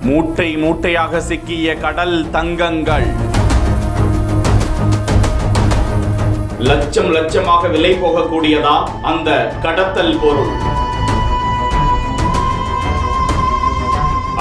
மூட்டை மூட்டையாக சிக்கிய கடல் தங்கங்கள், லட்சம் லட்சமாக விலை போகக்கூடியதா அந்த கடத்தல் பொருள்?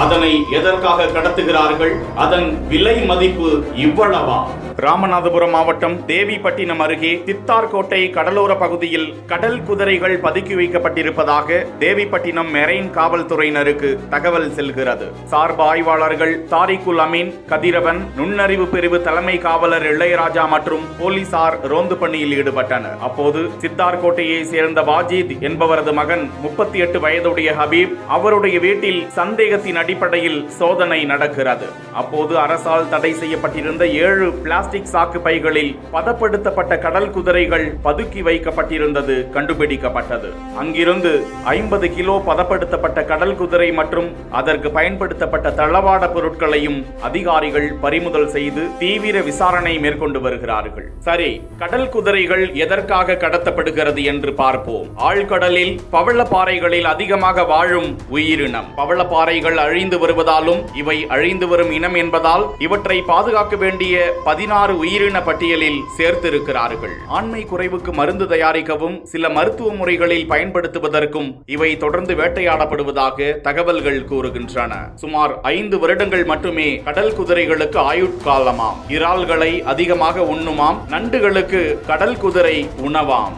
அதனை எதற்காக கடத்துகிறார்கள்? அதன் விலை மதிப்பு இவ்வளவா? ராமநாதபுரம் மாவட்டம் தேவிப்பட்டினம் அருகே சித்தார்கோட்டை கடலோர பகுதியில் கடல் குதிரைகள் பதுக்கி வைக்கப்பட்டிருப்பதாக தேவிப்பட்டினம் மெரைன் காவல்துறையினருக்கு தகவல் செல்கிறது. சார்பு ஆய்வாளர்கள் தாரிகுல் அமீன், கதிரவன், நுண்ணறிவு பிரிவு தலைமை காவலர் இளையராஜா மற்றும் போலீசார் ரோந்து பணியில் ஈடுபட்டனர். அப்போது சித்தார்கோட்டையை சேர்ந்த வாஜித் என்பவரது மகன் 38 வயதுடைய ஹபீப், அவருடைய வீட்டில் சந்தேகத்தின் அடிப்படையில் சோதனை நடக்கிறது. அப்போது அரசால் தடை செய்யப்பட்டிருந்த 7 பிளாஸ்டிக் சாக்கு பைகளில் பதப்படுத்தப்பட்ட கடல் குதிரைகள் பதுக்கி வைக்கப்பட்டிருந்தது கண்டுபிடிக்கப்பட்டது. அங்கிருந்து 50 கிலோ பதப்படுத்தப்பட்ட கடல் குதிரை மற்றும் அதற்கு பயன்படுத்தப்பட்ட தளவாட பொருட்களையும் அதிகாரிகள் பறிமுதல் செய்து தீவிர விசாரணை மேற்கொண்டு வருகிறார்கள். சரி, கடல் குதிரைகள் எதற்காக கடத்தப்படுகிறது என்று பார்ப்போம். ஆழ்கடலில் பவளப்பாறைகளில் அதிகமாக வாழும் உயிரினம். பவளப்பாறைகள் அழிந்து வருவதாலும் இவை அழிந்து வரும் இனம் என்பதால் இவற்றை பாதுகாக்க வேண்டிய 16 உயிரின பட்டியலில் சேர்த்திருக்கிறார்கள். ஆண்மை குறைவுக்கு மருந்து தயாரிக்கவும் சில மருத்துவ முறைகளில் பயன்படுத்துவதற்கும் இவை தொடர்ந்து வேட்டையாடப்படுவதாக தகவல்கள் கூறுகின்றன. சுமார் 5 வருடங்கள் மட்டுமே கடல் குதிரைகளுக்கு ஆயுட்காலமாம். இறால்களை அதிகமாக உண்ணுமாம். நண்டுகளுக்கு கடல் குதிரை உணவாம்.